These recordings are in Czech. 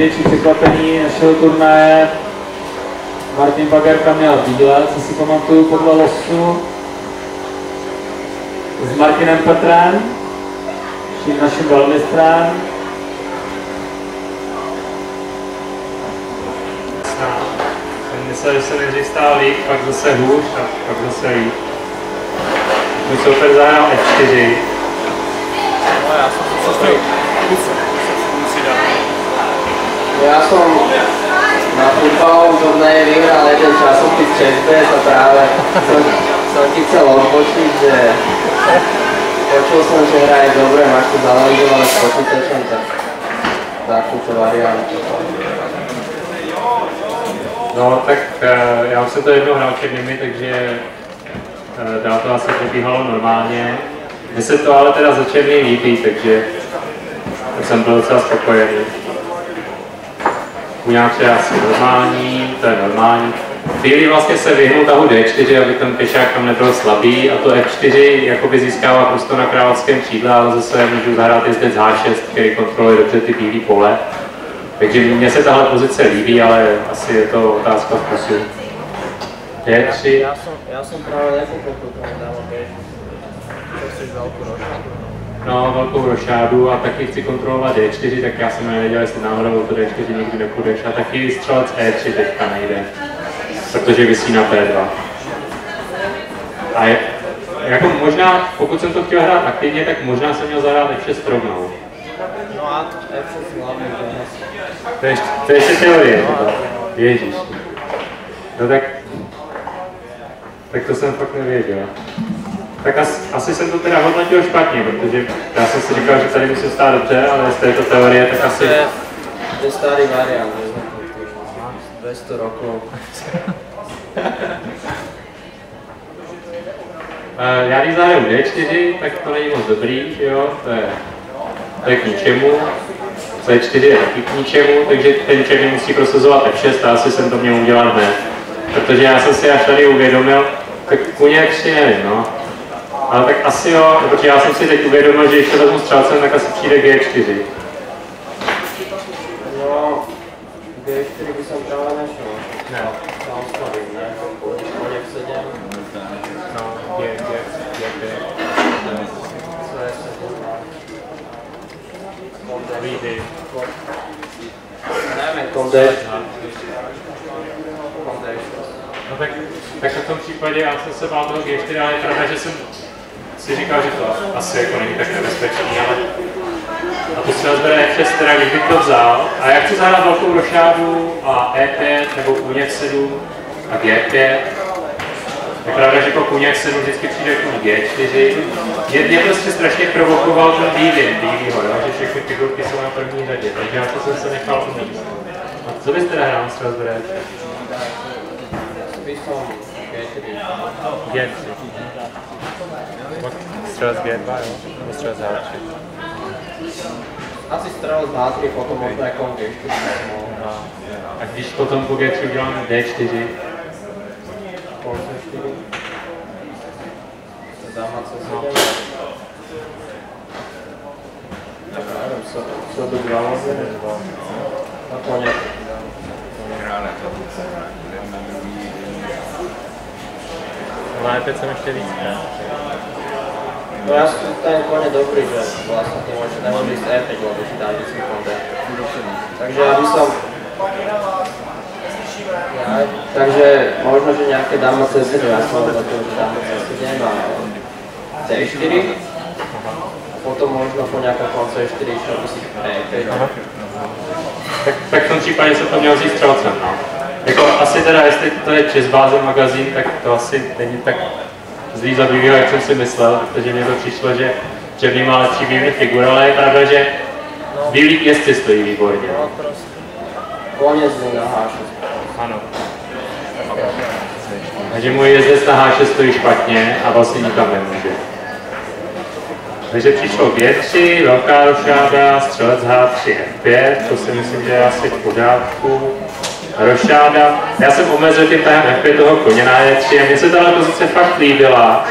největší překvapení našeho turnaje. Martin Bagerka měl bílé, co si pamatuju podle losu. S Martinem Petrem, tím naším velmistrem. Myslel, že se nejdřív stál líp, pak zase hůř a pak zase líp. Můj soupeř zahrál F4. No já jsem se soustředil. Ja som na futbalovom turnaji vyhral jeden časopis ČSBS a práve som ti chcel odpočiť, že počul som, že hraje dobre, máš to zanalizované s počítačom, tak takúto variantu. No tak já už jsem to jednou hrál před nimi, takže dál to asi probíhalo normálně. Mně se to ale teda za černý líbí, takže jsem byl docela spokojený. Kuňáč je asi normální, to je normální. Bílý vlastně se vyhnul tahu D4, aby ten pěšák tam nebyl slabý, a to F4 jakoby získává prostor na královském křídle, ale zase můžu zahrát jezdec H6, který kontroluje dobře ty bílý pole. Takže mně se tahle pozice líbí, ale asi je to otázka vkusu. D3. Ja som práve nepochopil, tomu dávam D4. To chceš veľkú rošádu? No, velkou rošádu a taky chci kontrolovat D4, tak já jsem nevěděl, jestli náhodou to D4 nikdy nepůjdeš. A taky střelec E3 teďka nejde, protože visí na P2. A jako možná, pokud jsem to chtěl hrát aktivně, tak možná jsem měl zahrát F6 rovnou. No a F6 hlavne To je ještě teorie, ježíš. No tak to jsem fakt nevěděl. Tak asi jsem to teda hodnotil špatně, protože já jsem si říkal, že tady musím stát dobře, ale jestli je to teorie, tak asi... To je starý variant, 200 rokov. Já když zahraju D4, tak to není moc dobrý, jo, to je k ničemu. C4 je taky k ničemu, takže ten černý musí prosazovat F6 a asi jsem to měl udělat hned. Protože já jsem si až tady uvědomil, tak kuně 3 nevím, no. Ale tak asi jo, protože já jsem si teď uvědomil, že ještě vezmu střelcem, tak asi přijde G4. No, G4 by som práve nešel. Ne. Tam stavím, ne? Koň F7. No, G5. Výdy. Neviem, kon D. No tak v tom případě já jsem se bál toho G4, ale je pravda, že jsem si říkal, že to asi jako není tak nebezpečný, ale a to se zbere F6, teda když bych to vzal, a já chci zahrát velkou rošádu a E5 nebo kůň F7 a G5. Je pravda, že po kůň F7 vždycky přijde kůň G4. Mě prostě strašně provokoval ten bílýho, že všechny figurky jsou na první řadě, takže já to jsem se nechal umíst. A co byste teda hrál s rozbere? G3. Střelec G2, jo? Nebo střelec H3? Asi střelec H3, potom možná jako G4. A když potom po G3 uděláme D4? Pol C4. Dáma C7. Nevím, co by dva vlastně. Na koně. Ale teď jsem ještě víc. No ja som ten koň je dobrý, že vlastne ty môžeš nemohli ísť E5, lebo si dá vždycky kon D. Takže ja by som... Takže možno, že nejaké dáma C7, ja som hodnotil, že dáma C7 a C4. A potom možno po nejakom kon C4 išiel by si E5. Tak v tom případě se to mělo vzít střelcem, no. Jako asi teda, jestli to je Chessbase magazín, tak to asi není tak zlý za bílýho, jak jsem si myslel, protože mně to přišlo, že černý má lepší bílý figur, ale je pravda, že bílý jezdci stojí výborně. No prostě. Koň jezdí na H6. Ano. Takže můj jezdec na H6 stojí špatně a vlastně nikam nemůže. Takže přišlo G3, velká rošáda, střelec H3, F5, to si myslím, že je asi v pořádku. Rošáda. Já jsem omezil tím tahem F5 toho koně na E3 a mně se tahle pozice fakt líbila.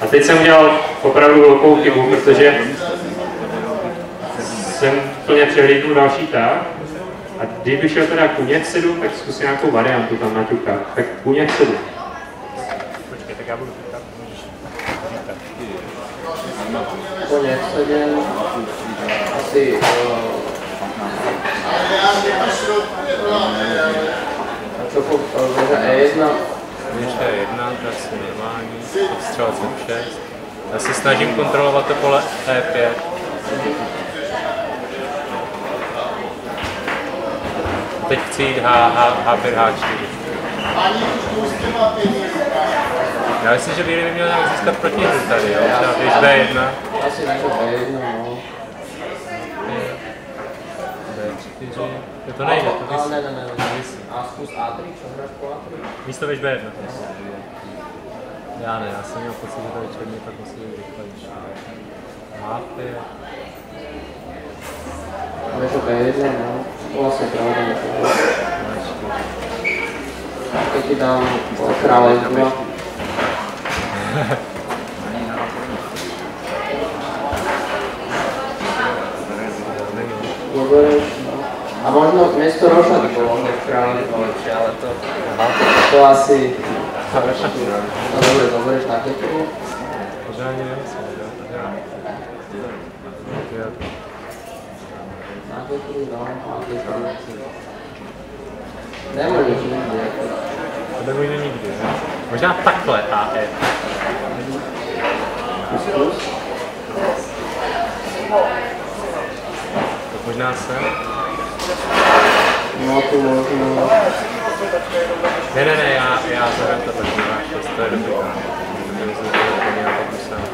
A teď jsem udělal opravdu velkou chybu, protože jsem úplně přehlídnu další tah. A kdyby šel teda kůň 7, tak zkusím nějakou variantu tam naťukat. Tak kůň 7. Počkej, tak já budu tykat. Kůň 7. Asi... A co po E1? Ještě jedna, to je asi normální. Střelec F6. Já se snažím kontrolovat to pole E5. Teď chci jít H5, H4. Já myslím, že Bílý by měl nějak získat protihru tady, jo? Třeba když B1. Asi jako B1, no. B4. To nejde, to bys... Ne. A zkus A3, co hráš po A3? Místo běž B1. Já ne, já jsem měl pocit, že tady černý tak musí být rychlejší. H5. Ale to B1, no. To vlastně pravda nepovedl. Teď ti dám krále 2. Dobereš, no. A možno miesto Roša by bolo krále 2 lepšie, ale to asi... No dobre, dobereš na ketu. Možná ani nemusím, jo? Na ketu, no, na ketu. Nemůžeš nikdy, jako. To nemůže nikdy, ne? Možná takhle AE. Zkus. Tak možná sem. No tu možno... Ne, já zahrám to tak, to je dobrý.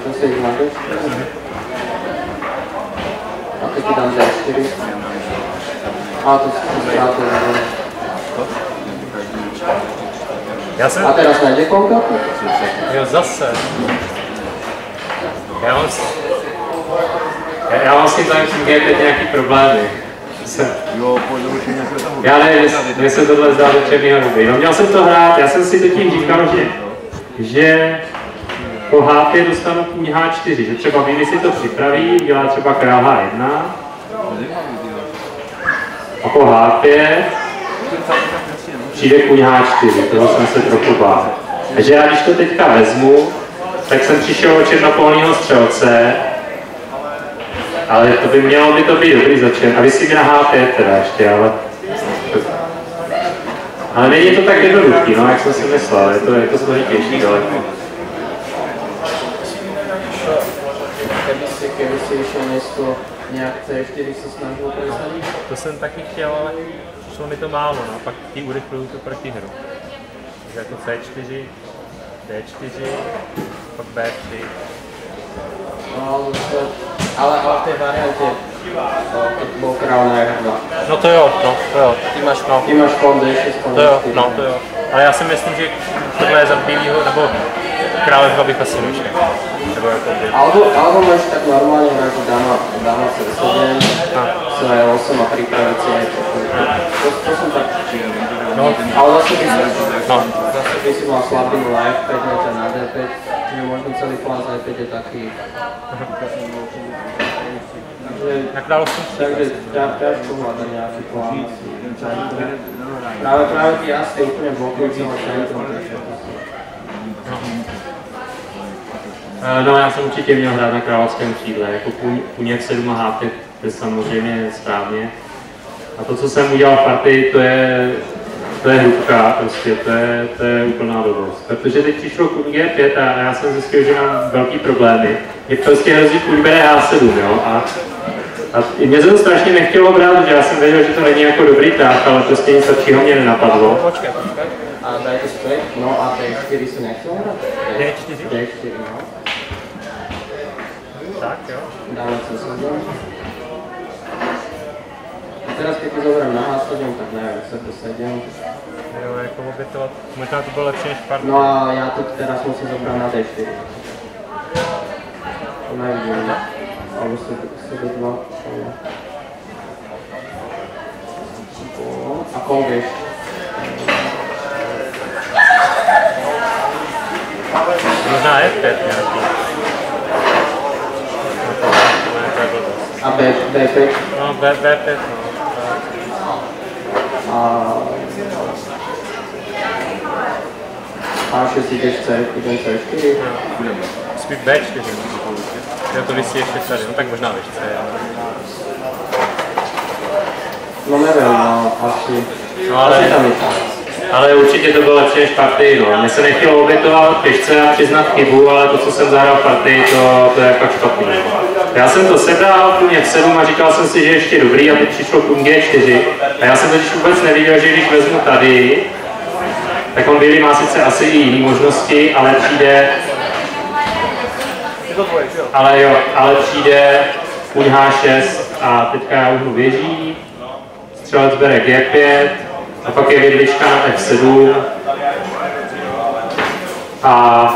To si jich máš? A teď ti dám D4. A to si ztrátil, ne? A teraz nejde konka? Jo, zase. Já mám s tím G5 nějaký problémy. Já nevím, mně se tohle zdá do černýho ruby. No, měl jsem to hrát, já jsem si totiž říkal, že po H5 dostanu kůň H4, že třeba Bílý si to připraví, udělá třeba král H1 a po H5 přijde kůň H4, toho jsem se trochu bál. Takže já když to teďka vezmu, tak jsem přišel o černopolného střelce, ale to by mělo by to být dobrý začen. A vysím na H5 teda ještě, ale není to tak jednoduchý, no, jak jsem si myslel, je to složitější daleko. Keby si išel město nějak C4 se snažil presadit? To jsem taky chtěl, ale přišlo mi to málo, no, pak ti urychlují tu protihru. Takže jako C4, D4, pak B3. No, ale v té variantě byl král na F2. No to jo. Ty máš kon D6, to jo. Ale já si myslím, že tohle je za Bílýho, nebo krále 2 bych asi nečekal. Alebo máš tak normálně hrát dáma C7, C8 a připravit si to jsem tak no, ale zase by si mal slabinu na F5, na D5, že možno celý plán z D5 je taký. Takže ťažko hľadať nejaký plán. Práve tí asi úplne blokujú celé centrum. No, já jsem určitě měl hrát na královském křídle, jako kůň 7 a H5, to je samozřejmě správně. A to, co jsem udělal v partii, to je hrubka, prostě, to je úplná blbost. Protože teď přišlo kůň G5 a já jsem zjistil, že mám velký problémy. Je prostě hrozí kůň bere H7, jo, a mě se to strašně nechtělo brát, protože já jsem věděl, že to není jako dobrý tah, ale prostě nic lepšího mě nenapadlo. Počkej. A dajte zpět, no a D4 se nechtěl hrát? D4, no. Tak jo. Dáme C7. A teraz keď ti zoberám na H7, tak neviem, C7. Jo, jako obětovat, možná to bylo lepší než partii. No a já teď teraz musím zobrať na D4. To nevidím, alebo C2. A kon G. Možná F5 nějaký. A A B5? No, B5, no. A6 jdeš C, jdeš C4? Musí být B4, musí použít. Já to vysí ještě tady, no tak možná víš C. No nevím, no, asi. No ale určitě to bylo lepší než partii, no. Mně se nechtělo obětovat těžce a přiznat chybu, ale to, co jsem zahrál v partii, to je fakt špatný. Já jsem to sebral, kůň F7 a říkal jsem si, že ještě dobrý a teď přišlo kůň G4. A já jsem totiž vůbec neviděl, že když vezmu tady, tak on bílý má sice asi i jiné možnosti, ale přijde... Ale přijde kůň H6 a teďka já už mu běží, střelec bere G5, a pak je vědlička na F7 a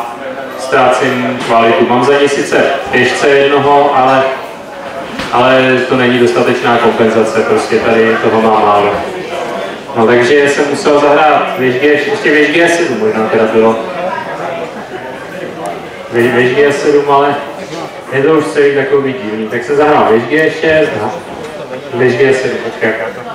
ztrácím kvalitu. Mám za ní sice běžce jednoho, ale to není dostatečná kompenzace, prostě tady toho mám málo. No takže jsem musel zahrát ještě věž G7 možná teda bylo. Věž G7, ale je to už celý takový divný. Tak jsem zahrál věž G6 a věž G7, počkej jaká to.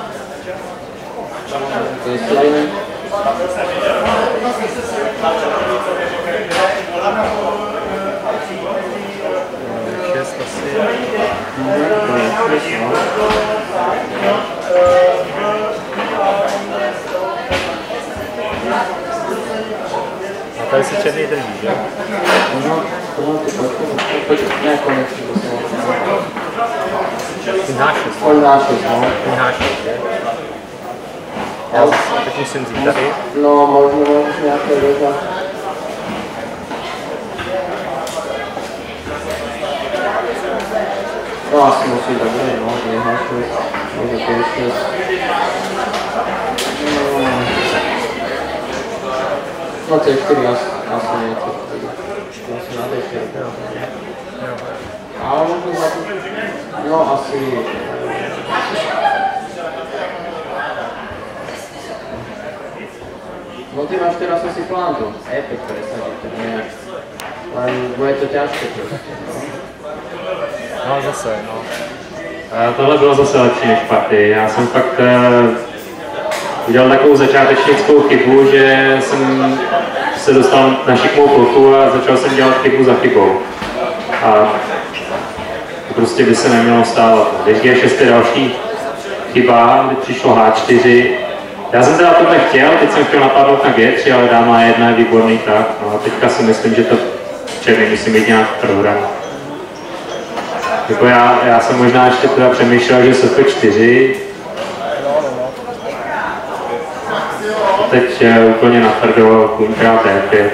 A tady se černý drží, že? Ten H6, já teď musím vzít tady. No, možná nějaké věda. No, asi musí dobře, no, H6, může P6. No, C4 asi nie, C4. Asi na D4. Ale možná na to... No, asi... No ty máš teraz asi plán to E5 presadit, nejak. Len bude to ťažké prostě. No zase, no. Tohle bylo zase lepší než partii. Já jsem fakt udělal takovou začátečnickou chybu, že jsem se dostal na šikmou plochu a začal jsem dělat chybu za chybou. A to prostě by se nemělo stávat. Když G6 je další chyba, kdy přišlo H4. Já jsem teda tohle chtěl, teď jsem chtěl napadnout na G3, ale dáma 1 je výborný tak. No a teďka si myslím, že to černý musí mít nějak program. Jako já jsem možná ještě teda přemýšlel, že SP4. Teď úplně natvrdo kůňkrát E5.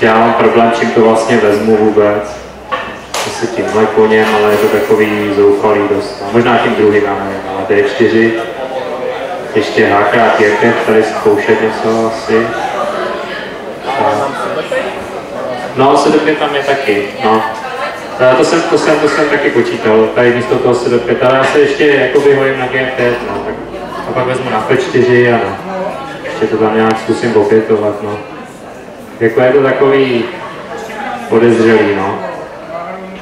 Já mám problém, čím to vlastně vezmu vůbec. Asi tímhle koněm, ale je to takový zoufalý dost. A možná tím druhým, já nevím, ale D4. Ještě H-krát G5, tady zkoušet něco asi. No, C5 tam je taky, no. To jsem taky počítal, tady místo toho C5, ale já se ještě jakoby hojím na G5, no, tak a pak vezmu na P4 a no, ještě to tam nějak zkusím opětovat, no. Jako je to takový podezřelý, no.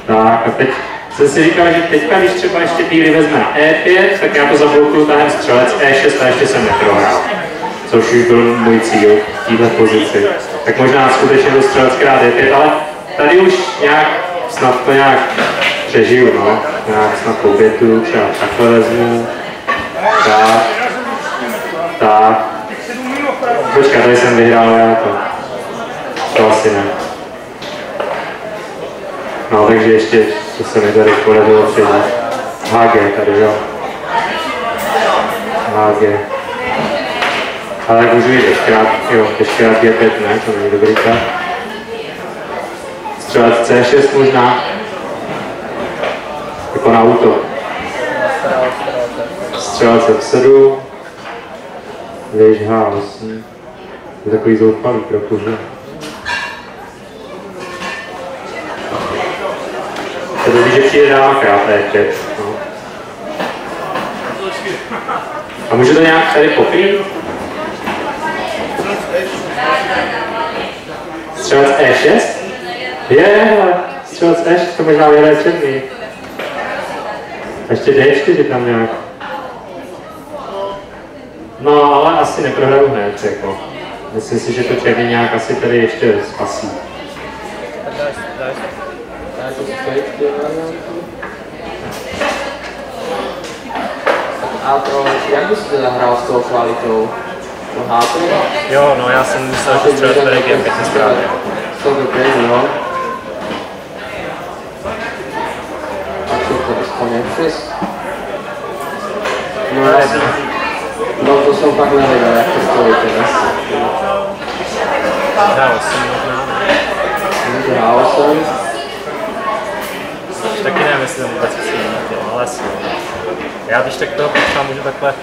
Tak a teď jsem si říkal, že teďka, když třeba ještě bílý vezme na E5, tak já to zablokuju tahem střelec E6 a ještě jsem neprohrál. Což už byl můj cíl v této pozici. Tak možná skutečně to střelec krát E5, ale tady už nějak, snad to nějak přežiju, no. Nějak snad obětuju, třeba takhle vezmu. Tak. Počkej, tady jsem vyhrál já to asi ne. No, takže ještě, co se mi tady podařilo přijít. HG tady, jo. HG. Ale tak můžu jít ještě G5 ne, to není dobrý tak. Střelec C6 možná. Jako na útok. Střelec F7. Věž H8. Je takový zoufalý trochu, že? To dobře, že přijde dáma krát E5. No. A můžu to nějak tady pokrýt? Střelec E6? střelec Eš, to možná vyhraje černý. Ještě D4 tam nějak. No, ale asi neprohraju hned, jako. Myslím si, že to černý nějak asi tady ještě spasí. A to, jak bys teda hrál s tou kvalitou? No HP? Jo, no já jsem myslel, že střelec bere G5 nesprávně. To dobré, no. A co to dostane? 6? No jasně. No to jsem pak nevěděl, jak to stojí teraz. H8 možná. H8. Taky nevím, jestli to vůbec chci mít, ale asi. Já když tak toho počká můžu takhle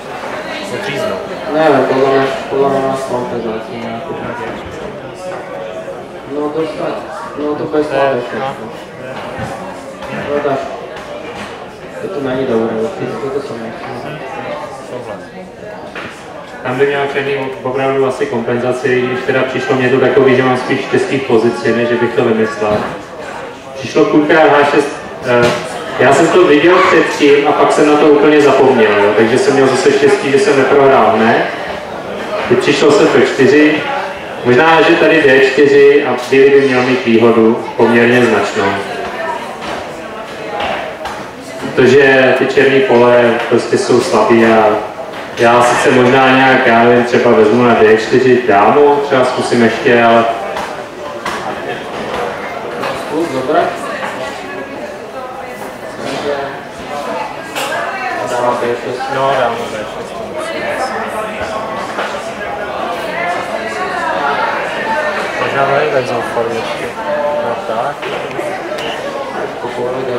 odříznout. Nevím, podle mě má kompenzaci nějaký. No dostat, no to bez slabé všechno. No tak, to není dobré, to jsem nechtěl. Tam by měl černý opravdu asi kompenzaci, když teda přišlo mě to takový, že mám spíš štěstí v pozici, než že bych to vymyslel. Přišlo půlkrát H6, já jsem to viděl předtím a pak jsem na to úplně zapomněl, jo? Takže jsem měl zase štěstí, že jsem neprohrál, ne? Teď přišlo se F4, možná, že tady D4 a bílý by měl mít výhodu poměrně značnou. Protože ty černé pole prostě jsou slabý a já sice možná nějak, já nevím, třeba vezmu na D4 dámu, třeba zkusím ještě, ale... Dobré. Dává B6. No, dám B6. Možná nejde zoufalý ještě. No tak. Popovedě.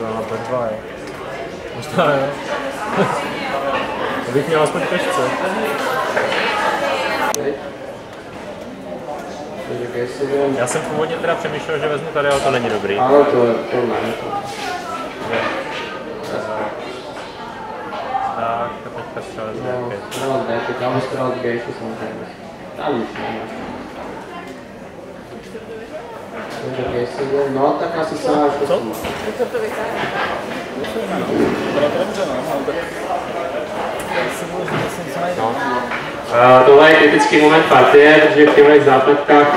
Na B2, jo. Možná jo. Abych měl aspoň pešce. Já jsem původně teda přemýšlel, že vezmu tady, ale to není dobrý. Ano, to ne. Tak, a teďka střelec D5. No, D5, tam bych střelec G6 samozřejmě. Tam už nemáš. No, tak asi se máš to. Co to vychází? No. Tohle je kritický moment partie, protože v těchto zápletkách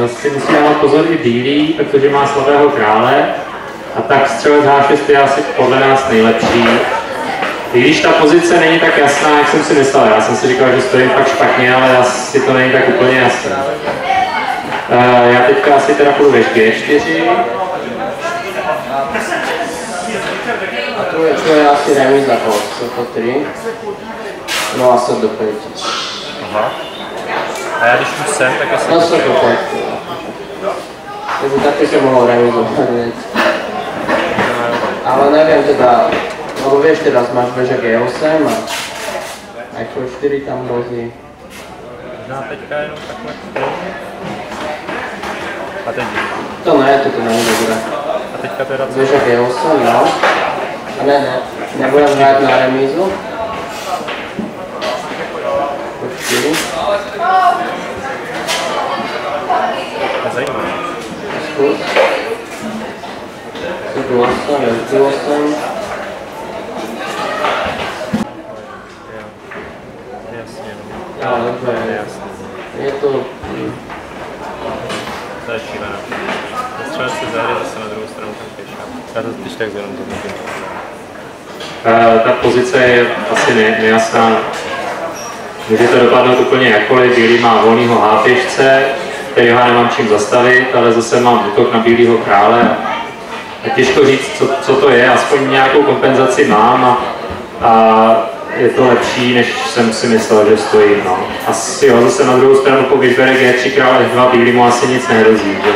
si musí dávat pozor i bílý, protože má slabého krále. A tak střelec H6 je asi podle nás nejlepší. I když ta pozice není tak jasná, jak jsem si myslel, já jsem si říkal, že stojím fakt špatně, ale asi to není tak úplně jasné. Já teďka asi teda půjdu ve G4. A to je asi remíza po 3. No a se do 5. Aha. A já když jdu sem, tak asi... No se do 5. Takže taky se mohlo remizovat. Ale nevím teda, no vieš teraz máš bežek G8 a jako 4 tam hrozí. Možná teďka jenom takhle. A teď. To ne, to není dobré. A teďka teda co? Bežek G8, no. A ne, nebudem hrát na remízu. Po 4. To je zajímavé. Zkus. Tu 8, tu 8. Jasně, Já, dobře. jasně. Je to... To je šílené. Střelec se zahraje zase na druhou stranu ten pěšák. Já to když tak jenom to Ta pozice je asi nejasná. Může to dopadnout úplně jakkoliv. Bílý má volnýho H5, kterého já nemám čím zastavit, ale zase mám útok na bílýho krále. A těžko říct, co to je, aspoň nějakou kompenzaci mám a je to lepší, než jsem si myslel, že stojí. No. Asi jo, zase na druhou stranu, pokud bere G3 král F2, bílýmu asi nic nehrozí, že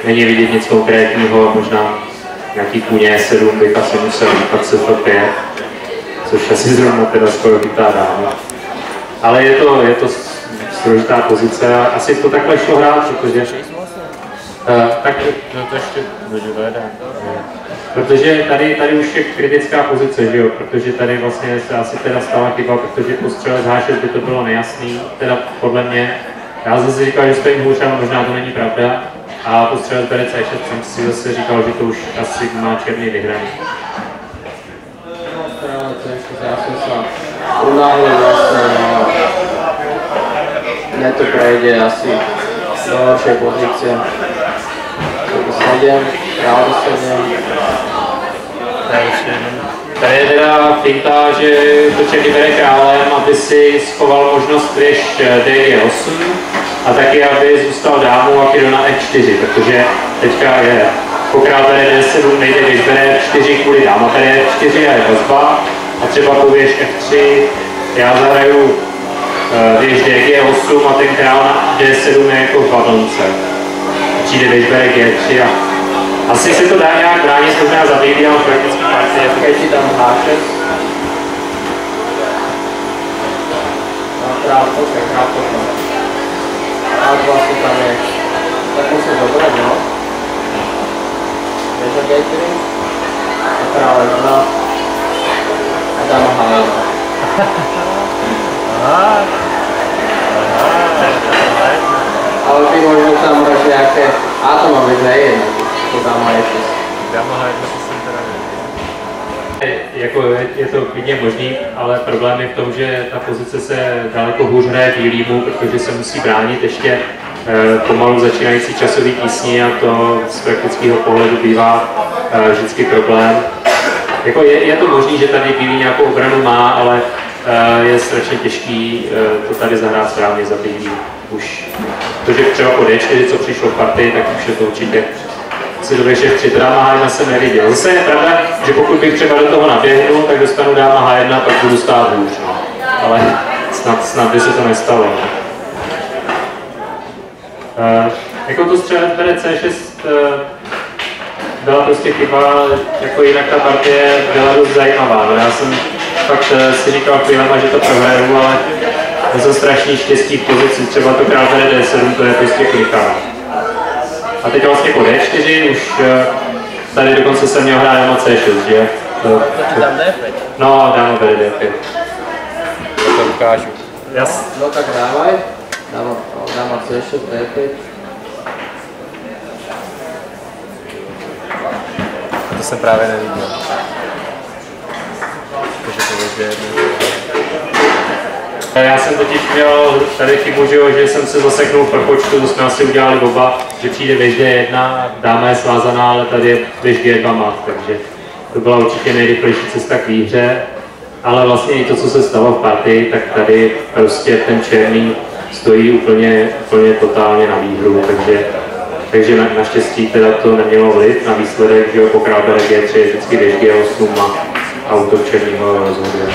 není vidět nic konkrétního, možná nějaký kůně 7 bych asi musel lípat se F5, což asi zrovna teda skoro chytá dám. Ale je to složitá pozice a asi to takhle šlo hrát, protože tak, no to ještě vede. protože tady už je kritická pozice, že jo? Protože tady vlastně se asi teda stala chyba, protože po střelec H6 by to bylo nejasný, teda podle mě. Já zase říkal, že stojím hůř, ale možná to není pravda. A po střele bere C6 jsem si zase říkal, že to už asi má černý vyhraný. No, strana C6, já jsem se unáhlil vlastně, no. Mne to prejde asi do horšej pozície. 7, král do 7. Tady je teda finta, že to černý bere králem, aby si schoval možnost věž DG8 a taky, aby zůstal dámu a kdo na E4, protože teďka je po král bere D7, nejde věž bere F4 kvůli dáma bere F4 a je vazba a třeba po věž F3 já zahraju věž DG8 a ten král na D7 je jako v badonce. Přijde věž bere G3 a asi se to dá nějak bránit, možná zabíjím v praktické partii. Keď tam H6. Král potom. A vlastně tam je. Tak musím dobré, no. Věža G3. A král F2. A dáma H1. Ale by možno tam hrať nejaké... A to má byť za jedna. To dáma F6. Dáma H1 to jsem teda Jako je to klidně možný, ale problém je v tom, že ta pozice se daleko hůř hraje bílýmu, protože se musí bránit ještě pomalu začínající časový tísni a to z praktického pohledu bývá vždycky problém. Jako je to možný, že tady bílý nějakou obranu má, ale je strašně těžký to tady zahrát správně za bílý. Už, protože třeba po D4, co přišlo v partii, tak už je to určitě si do D6 teda dáma H1 jsem neviděl. Zase je pravda, že pokud bych třeba do toho naběhnul, tak dostanu dáma H1, pak budu stát hůř. No. Ale snad by se to nestalo. No. Jako to střelet bere C6 byla prostě chyba, jako jinak ta partie byla dost zajímavá. No. Já jsem fakt si říkal chvílema, že to prohraju, ale to jsou strašný štěstí v pozici, třeba to král bere D7, to je prostě klika. A teď vlastně po D4 už tady dokonce jsem měl hrát dáma C6, že? To dám D5. No, dáma bere D5. to ukážu. No tak dávaj. Dáma C6, D5. To jsem právě neviděl. Takže to je jedno. Já jsem totiž měl tady chybu, že jsem se zaseknul v propočtu, to jsme asi udělali oba, že přijde věž D1, dáma je svázaná, ale tady je věž G2 mat, takže to byla určitě nejrychlejší cesta k výhře. Ale vlastně i to, co se stalo v partii, tak tady prostě ten černý stojí úplně totálně na výhru, takže naštěstí teda to nemělo vliv na výsledek, že po král bere G3 je vždycky věž G8 a autor černýho rozhoduje.